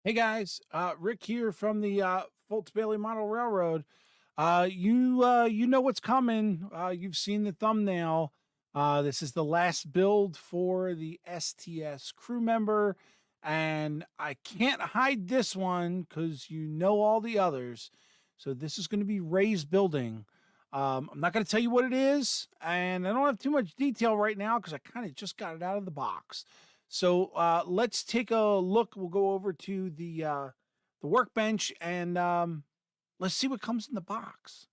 Hey guys, Rick here from the Fultz Bailey Model Railroad. You know what's coming. You've seen the thumbnail. This is the last build for the STS crew member, and I can't hide this one because you know all the others. So this is going to be Ray's building. I'm not going to tell you what it is, and I don't have too much detail right now because I kind of just got it out of the box. So let's take a look. We'll go over to the workbench and let's see what comes in the box.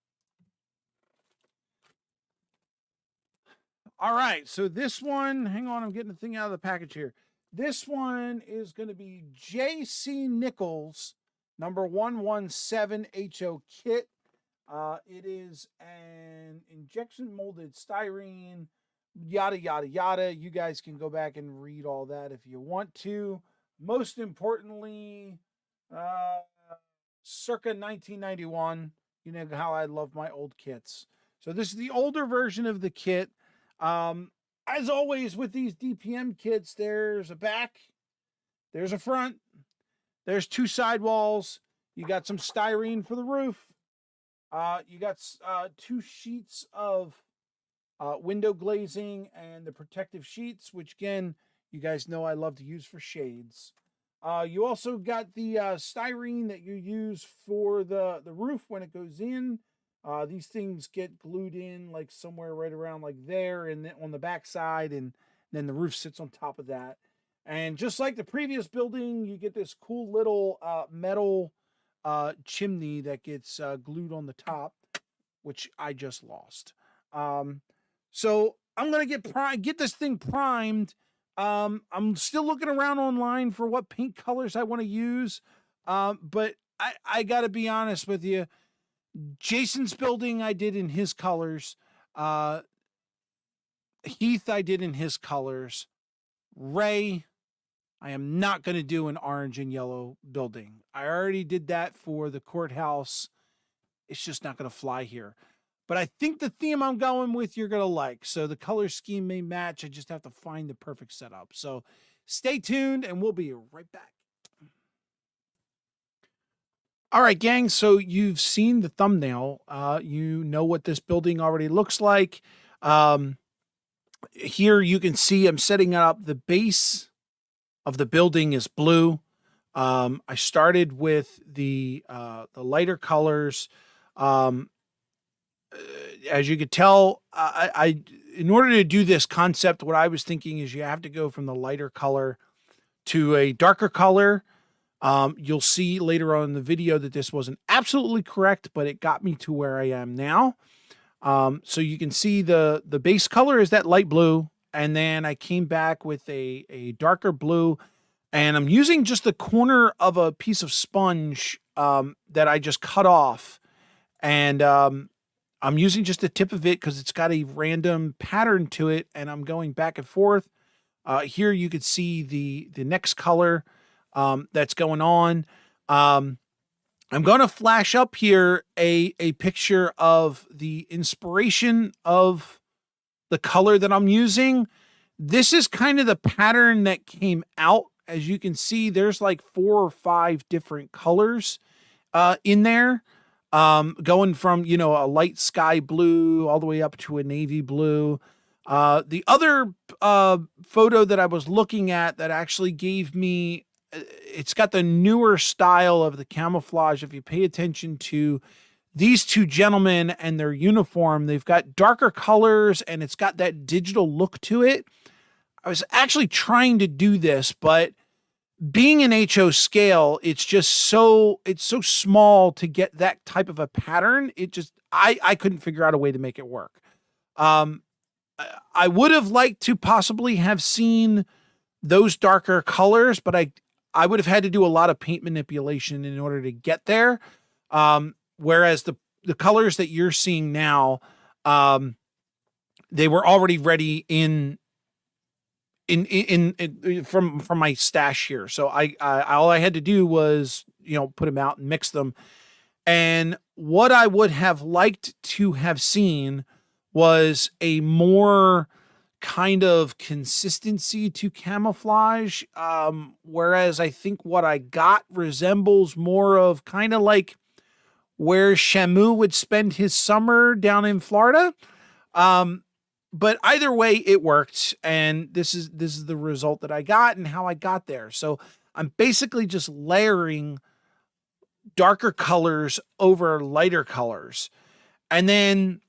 All right, so this one, hang on, I'm getting the thing out of the package here. This one is going to be JC Nickles number 117 HO kit. It is an injection molded styrene, yada, yada, yada. You guys can go back and read all that if you want to. Most importantly, uh, circa 1991. You know how I love my old kits. So this is the older version of the kit. As always with these DPM kits, there's a back, there's a front, there's two sidewalls. You got some styrene for the roof. You got two sheets of window glazing and the protective sheets, which again, you guys know I love to use for shades. You also got the styrene that you use for the roof when it goes in. These things get glued in like somewhere right around like there and then on the back side, and then the roof sits on top of that. And just like the previous building, you get this cool little metal chimney that gets glued on the top, which I just lost. So I'm gonna get this thing primed. I'm still looking around online for what paint colors I want to use. But I gotta be honest with you. Jason's building I did in his colors. Uh, Heath I did in his colors. Ray, I am not going to do an orange and yellow building. I already did that for the courthouse. It's just not going to fly here. But I think the theme I'm going with you're going to like. So the color scheme may match. I just have to find the perfect setup. So stay tuned and we'll be right back. All right, gang. So you've seen the thumbnail. You know what this building already looks like. Here you can see I'm setting up the base of the building is blue. I started with the lighter colors. Um, as you could tell, I in order to do this concept, what I was thinking is you have to go from the lighter color to a darker color. You'll see later on in the video that this wasn't absolutely correct, but it got me to where I am now. So you can see the base color is that light blue, and then I came back with a darker blue, and I'm using just the corner of a piece of sponge that I just cut off, and I'm using just the tip of it because it's got a random pattern to it, and I'm going back and forth. Here you could see the next color that's going on. I'm going to flash up here a picture of the inspiration of the color that I'm using. This is kind of the pattern that came out. As you can see, there's like 4 or 5 different colors in there, going from, you know, a light sky blue all the way up to a navy blue. The other photo that I was looking at that actually gave me, it's got the newer style of the camouflage. If you pay attention to these two gentlemen and their uniform, they've got darker colors and it's got that digital look to it. I was actually trying to do this, but being an HO scale, it's so small to get that type of a pattern. I couldn't figure out a way to make it work. Um, I would have liked to possibly have seen those darker colors, but I would have had to do a lot of paint manipulation in order to get there. Whereas the colors that you're seeing now, they were already ready in from my stash here. So I all I had to do was, you know, put them out and mix them. And what I would have liked to have seen was a more kind of consistency to camouflage. Whereas I think what I got resembles more of kind of like where Shamu would spend his summer down in Florida. Um, but either way, it worked, and this is the result that I got and how I got there. So I'm basically just layering darker colors over lighter colors. And then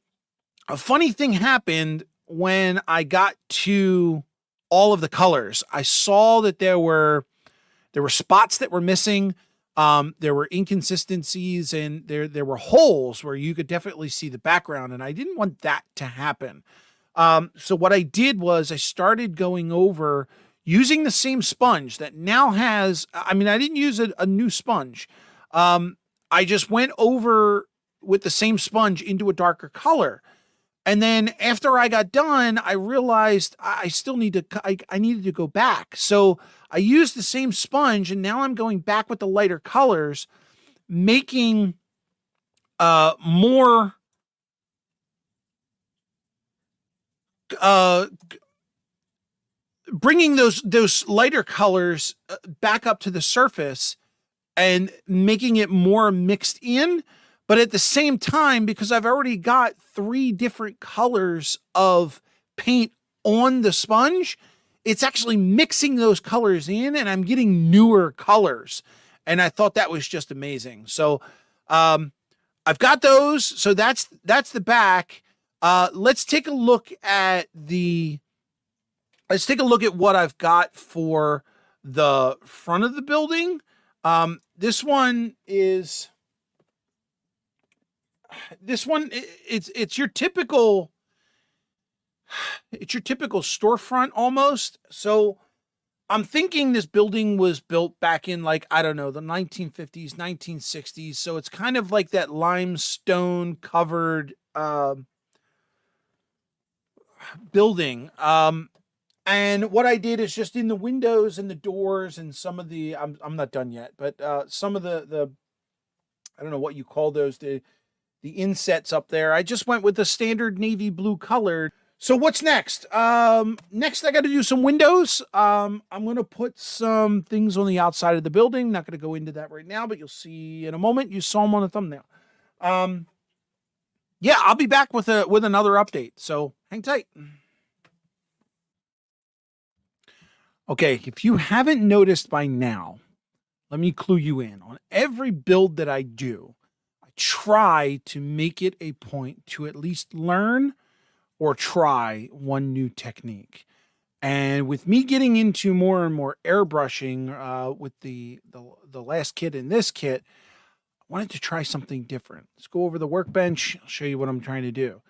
a funny thing happened when I got to all of the colors. I saw that there were spots that were missing. There were inconsistencies, and there were holes where you could definitely see the background, and I didn't want that to happen. So what I did was I started going over using the same sponge that now has. I mean, I didn't use a new sponge. I just went over with the same sponge into a darker color. And then after I got done, I realized I still need to, I needed to go back. So I used the same sponge, and now I'm going back with the lighter colors, making more uh bringing those lighter colors back up to the surface and making it more mixed in. But at the same time, because I've already got 3 different colors of paint on the sponge, it's actually mixing those colors in, and I'm getting newer colors. And I thought that was just amazing. So I've got those. So that's the back. Let's take a look at what I've got for the front of the building. This one, it's your typical storefront almost. So I'm thinking this building was built back in, like, I don't know, the 1950s, 1960s. So it's kind of like that limestone covered building. And what I did is just in the windows and the doors and some of the, I'm not done yet, but some of the I don't know what you call those, the insets up there, I just went with the standard navy blue color. So what's next? Next I got to do some windows. I'm going to put some things on the outside of the building. Not going to go into that right now, but you'll see in a moment. You saw them on the thumbnail. Yeah, I'll be back with another update. So hang tight. Okay, if you haven't noticed by now, let me clue you in. On every build that I do, I try to make it a point to at least learn or try one new technique. And with me getting into more and more airbrushing with the last kit and this kit, I wanted to try something different. Let's go over the workbench. I'll show you what I'm trying to do.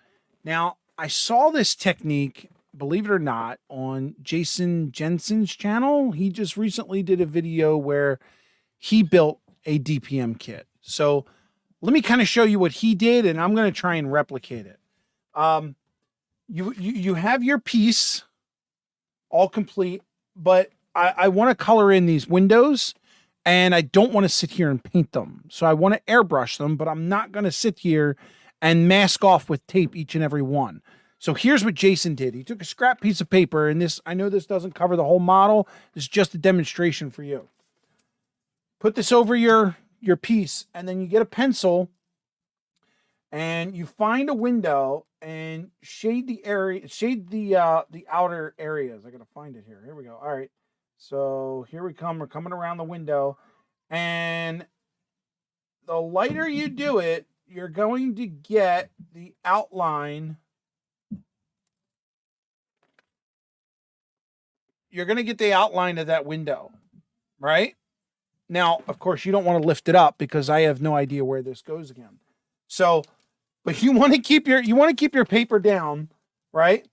Now, I saw this technique, believe it or not, on Jason Jensen's channel. He just recently did a video where he built a DPM kit. So let me kind of show you what he did, and I'm going to try and replicate it. You have your piece all complete, but I want to color in these windows, and I don't want to sit here and paint them. So I want to airbrush them, but I'm not going to sit here and mask off with tape each and every one. So here's what Jason did. He took a scrap piece of paper, and this, I know this doesn't cover the whole model. This is just a demonstration for you. Put this over your piece, and then you get a pencil, and you find a window and shade the area, shade the outer areas. I gotta find it here. Here we go. All right. So here we come. We're coming around the window, and the lighter you do it, you're going to get the outline. You're going to get the outline of that window, right? Now, of course, you don't want to lift it up because I have no idea where this goes again. So, but you want to keep your paper down, right?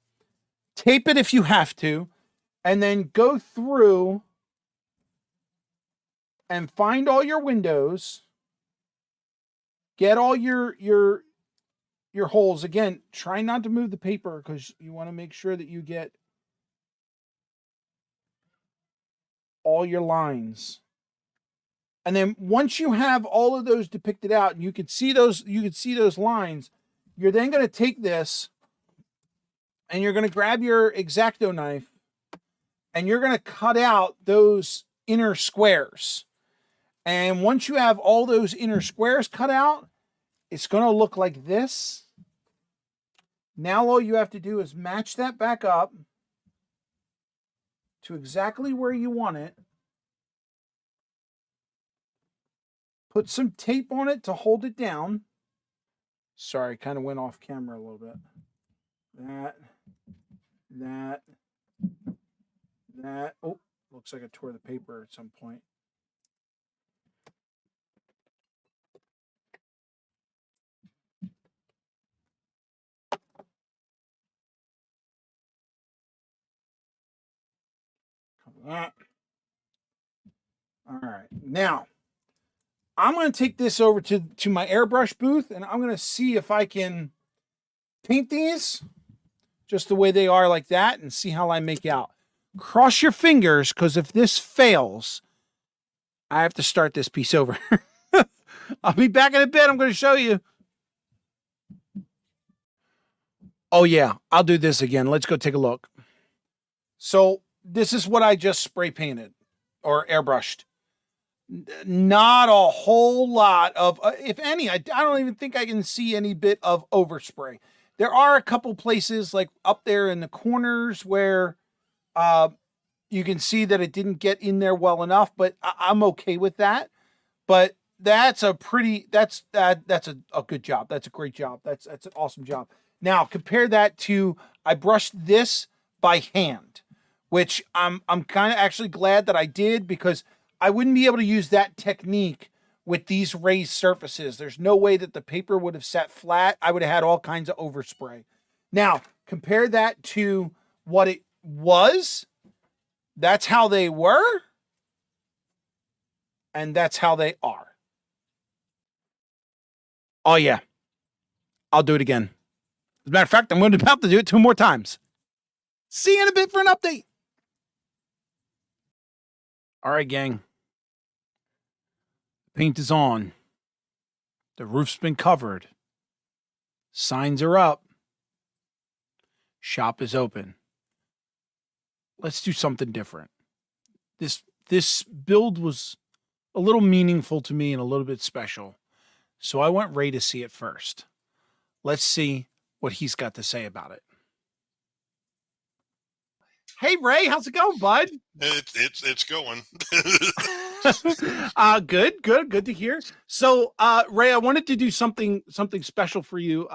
Tape it if you have to, and then go through and find all your windows. Get all your holes. Again, try not to move the paper because you want to make sure that you get all your lines. And then once you have all of those depicted out, and you could see those lines, you're then going to take this and you're going to grab your X-Acto knife and you're going to cut out those inner squares. And once you have all those inner squares cut out, it's going to look like this. Now all you have to do is match that back up to exactly where you want it. Put some tape on it to hold it down. Sorry, kind of went off camera a little bit. That. Oh, looks like I tore the paper at some point. That. All right. Now, I'm going to take this over to my airbrush booth, and I'm going to see if I can paint these just the way they are like that and see how I make out. Cross your fingers, because if this fails, I have to start this piece over. I'll be back in a bit. I'm going to show you. Oh, yeah. I'll do this again. Let's go take a look. So this is what I just spray painted or airbrushed. Not a whole lot of, if any, I don't even think I can see any bit of overspray. There are a couple places like up there in the corners where you can see that it didn't get in there well enough, but I'm okay with that. But that's a good job. That's a great job. That's an awesome job. Now compare that to, I brushed this by hand, which I'm kind of actually glad that I did, because I wouldn't be able to use that technique with these raised surfaces. There's no way that the paper would have sat flat. I would have had all kinds of overspray. Now, compare that to what it was. That's how they were. And that's how they are. Oh, yeah. I'll do it again. As a matter of fact, I'm going to have to do it 2 more times. See you in a bit for an update. All right, gang. Paint is on. The roof's been covered. Signs are up. Shop is open. Let's do something different. This build was a little meaningful to me and a little bit special. So I want Ray to see it first. Let's see what he's got to say about it. Hey, Ray, how's it going, bud? It's going. Good to hear. So, Ray, I wanted to do something special for you.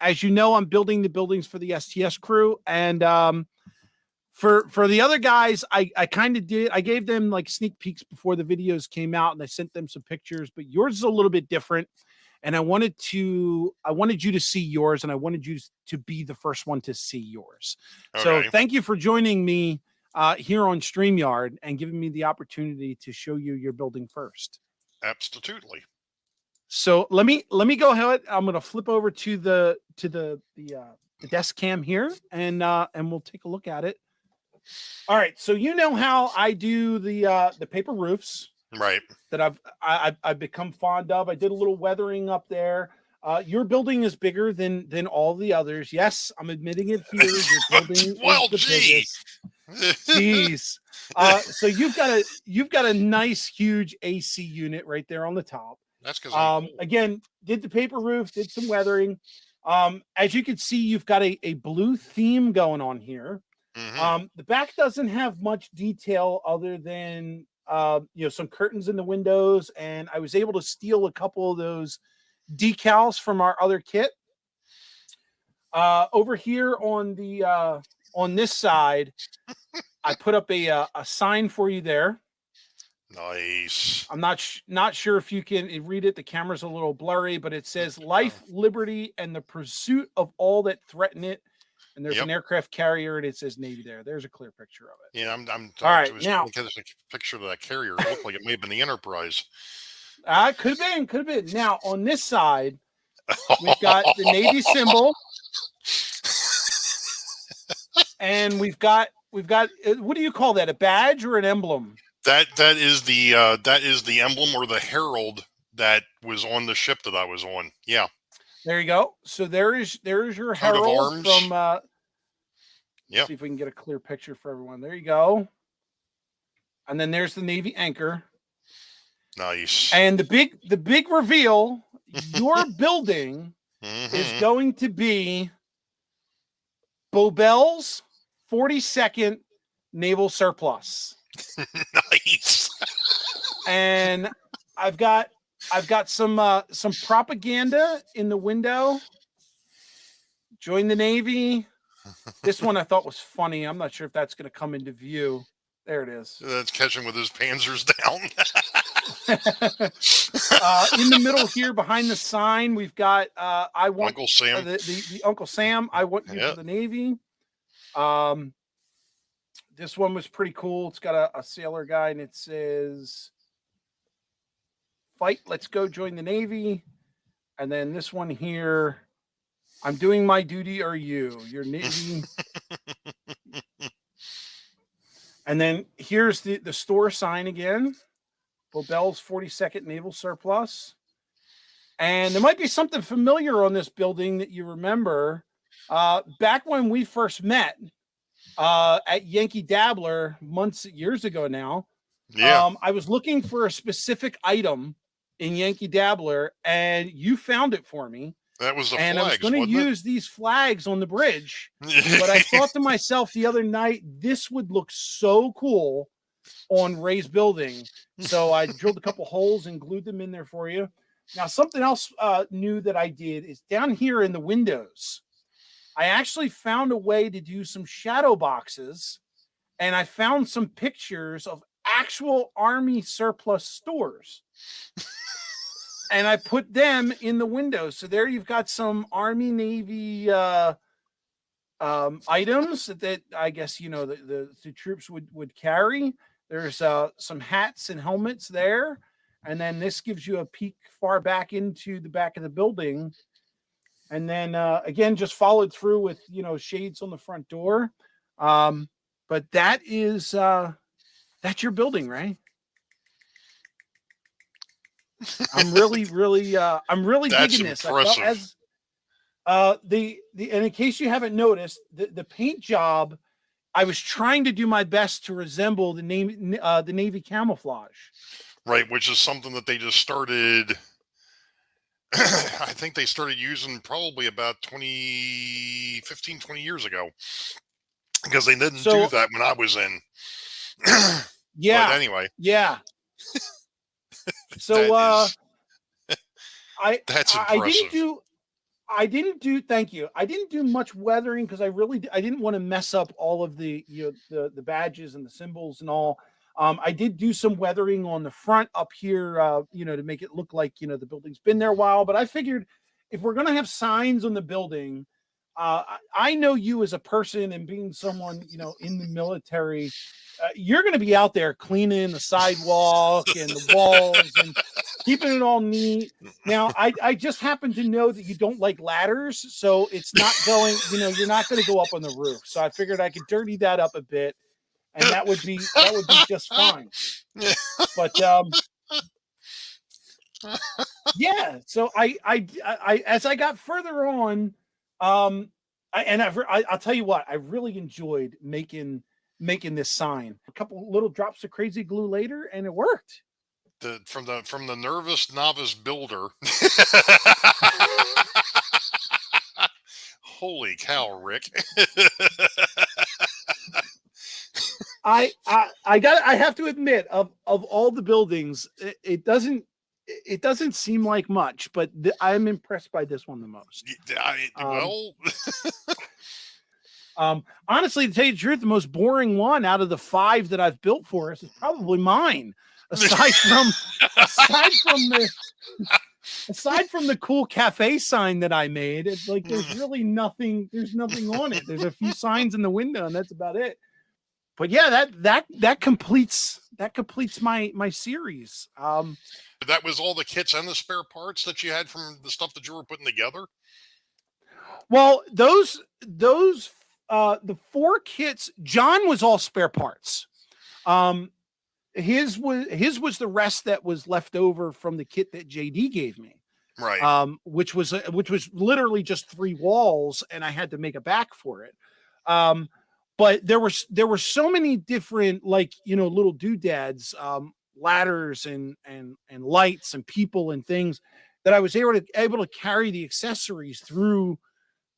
As you know, I'm building the buildings for the STS crew, and for the other guys, I kind of did. I gave them like sneak peeks before the videos came out, and I sent them some pictures. But yours is a little bit different, and I wanted you to see yours, and I wanted you to be the first one to see yours. Okay. So thank you for joining me here on StreamYard and giving me the opportunity to show you your building first. Absolutely. So let me go ahead. I'm going to flip over to the desk cam here, and we'll take a look at it. All right. So you know how I do the paper roofs, right? That I've become fond of. I did a little weathering up there. Your building is bigger than all the others. Yes, I'm admitting it here. Your building is the biggest. Jeez. So you've got a nice huge AC unit right there on the top. That's because again, did the paper roof, did some weathering. As you can see, you've got a blue theme going on here. Mm-hmm. The back doesn't have much detail other than some curtains in the windows, and I was able to steal a couple of those decals from our other kit. Over here on this side, I put up a sign for you there. Nice. I'm not sure if you can read it. The camera's a little blurry, but it says "Life, Liberty, and the Pursuit of All That Threaten It." And there's an aircraft carrier, and it says Navy there. There's a clear picture of it. Yeah, I'm all right now. Because a picture of that carrier, it looked like it may have been the Enterprise. Could have been. Now on this side, we've got the Navy symbol, and we've got what do you call that? A badge or an emblem? That is the emblem or the herald that was on the ship that I was on. Yeah. There you go. So there is your herald from Yeah. See if we can get a clear picture for everyone. There you go. And then there's the Navy anchor. Nice. And the big reveal, your building is going to be Boebel's 42nd Naval Surplus. Nice. And I've got some propaganda in the window. Join the Navy. This one I thought was funny. I'm not sure if that's going to come into view. There it is. That's catching with his panzers down. In the middle here, behind the sign, we've got I want Uncle Sam. The Uncle Sam. I want you for the Navy. This one was pretty cool. It's got a sailor guy, and it says, "Fight, let's go, join the Navy." And then this one here, "I'm doing my duty. Are you? Your Navy." And then here's the store sign again. Boebel's 42nd Naval Surplus. And there might be something familiar on this building that you remember. Back when we first met at Yankee Dabbler years ago now, I was looking for a specific item in Yankee Dabbler, and you found it for me. That was the and flags, I was going to use these flags on the bridge, but I thought to myself the other night, this would look so cool on Ray's building. So I drilled a couple holes and glued them in there for you. Now, something else new that I did is down here in the windows, I actually found a way to do some shadow boxes, and I found some pictures of actual Army surplus stores. And I put them in the windows. So there you've got some Army, Navy items that I guess, the troops would carry. There's some hats and helmets there. And then this gives you a peek far back into the back of the building. And then, again, just followed through with, shades on the front door. But that's your building, right? I'm really digging this. Impressive. And in case you haven't noticed, the paint job, I was trying to do my best to resemble the Navy camouflage. Right, which is something that they just started. I think they started using probably about 20 years ago, because they didn't do that when I was in. Yeah. But anyway. Yeah. So that's impressive. I didn't do thank you. I didn't do much weathering because I didn't want to mess up all of the the badges and the symbols and all. I did do some weathering on the front up here, to make it look like, the building's been there a while. But I figured if we're going to have signs on the building, I know you as a person, and being someone, in the military, you're going to be out there cleaning the sidewalk and the walls and keeping it all neat. Now, I just happen to know that you don't like ladders, so it's not going, you're not going to go up on the roof. So I figured I could dirty that up a bit, and that would be just fine. But yeah. So I as I got further on, I'll tell you what, I really enjoyed making this sign. A couple little drops of crazy glue later, and it worked. From the nervous novice builder. Holy cow, Rick. I have to admit, of all the buildings, it doesn't seem like much, but I'm impressed by this one the most. Honestly, to tell you the truth, the most boring one out of the 5 that I've built for us is probably mine. Aside from the cool cafe sign that I made, it's like there's really nothing. There's nothing on it. There's a few signs in the window, and that's about it. But yeah, that completes my series. That was all the kits and the spare parts that you had from the stuff that you were putting together? Well, those the 4 kits, John was all spare parts. His was the rest that was left over from the kit that JD gave me. Right. Which was literally just 3 walls, and I had to make a back for it. but there were so many different, like, little doodads, ladders and lights and people and things, that I was able to carry the accessories through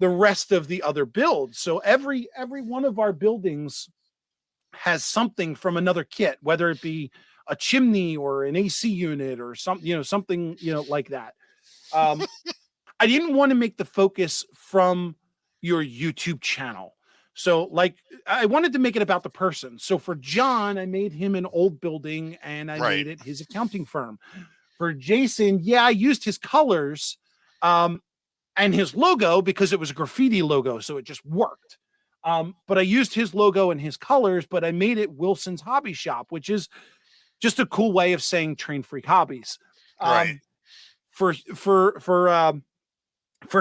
the rest of the other builds. So every one of our buildings has something from another kit, whether it be a chimney or an AC unit or something like that. I didn't want to make the focus from your YouTube channel. So, like, I wanted to make it about the person. So for John, I made him an old building and I made it his accounting firm. For Jason, yeah, I used his colors and his logo because it was a graffiti logo, so it just worked. But I used his logo and his colors, but I made it Wilson's Hobby Shop, which is just a cool way of saying Train Freak Hobbies. For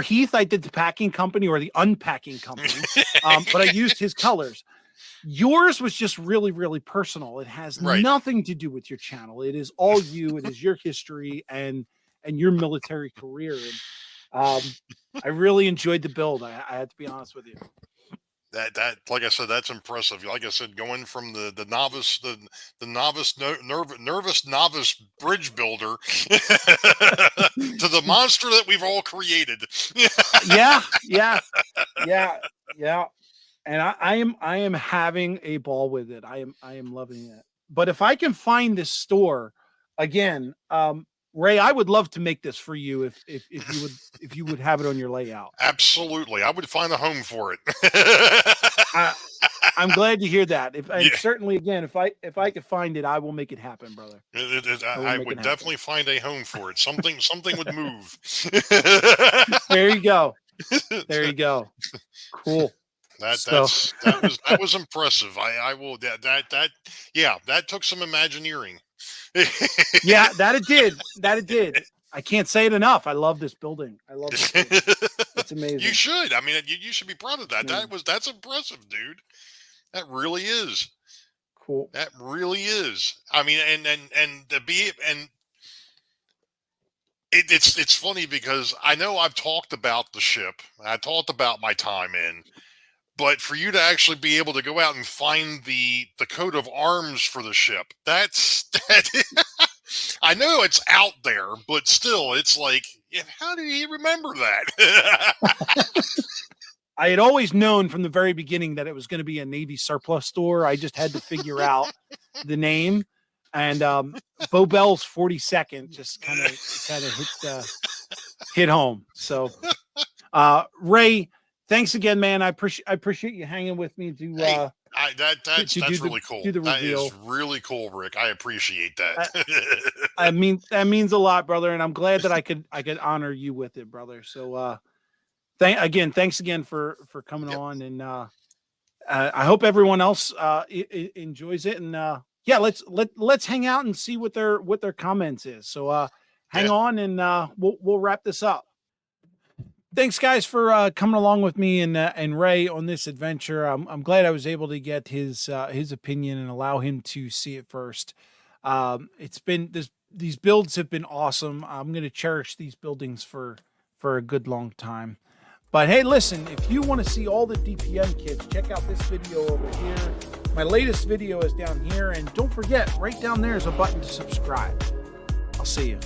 Heath, I did the packing company or the unpacking company, but I used his colors. Yours was just really, really personal. It has nothing to do with your channel. It is all you. It is your history and your military career. And I really enjoyed the build. I have to be honest with you. That like I said, that's impressive. Like I said, going from the novice, the novice nervous novice bridge builder to the monster that we've all created. yeah. And I am having a ball with it. I am loving it. But if I can find this store again, Ray, I would love to make this for you if you would have it on your layout. Absolutely, I would find a home for it. I'm glad to hear that. Certainly, again, if I could find it, I will make it happen, brother. I would definitely find a home for it. Something would move. There you go. There you go. Cool. That was impressive. I will that took some Imagineering. Yeah, that it did. I can't say it enough. I love this building. I love it. It's amazing. You should. I mean, you should be proud of that. That's impressive, dude. That really is cool. That really is. I mean, and to be and it's funny because I know I've talked about the ship. I talked about my time in. But for you to actually be able to go out and find the coat of arms for the ship, that I know it's out there, but still, it's like, how did he remember that? I had always known from the very beginning that it was going to be a Navy surplus store. I just had to figure out the name, and Boebel's 42nd just kind of hit home. So, Ray, thanks again, man. I appreciate you hanging with me to that's really cool. Do the reveal. That is really cool, Rick. I appreciate that. I mean, that means a lot, brother, and I'm glad that I could honor you with it, brother. So thanks again for coming on, and I hope everyone else enjoys it, and let's hang out and see what their comments is. So hang on, and we'll wrap this up. Thanks, guys, for coming along with me and Ray on this adventure. I'm glad I was able to get his opinion and allow him to see it first. It's been these builds have been awesome. I'm going to cherish these buildings for a good long time. But hey, listen, if you want to see all the DPM kits, check out this video over here. My latest video is down here, and don't forget, right down there is a button to subscribe. I'll see you.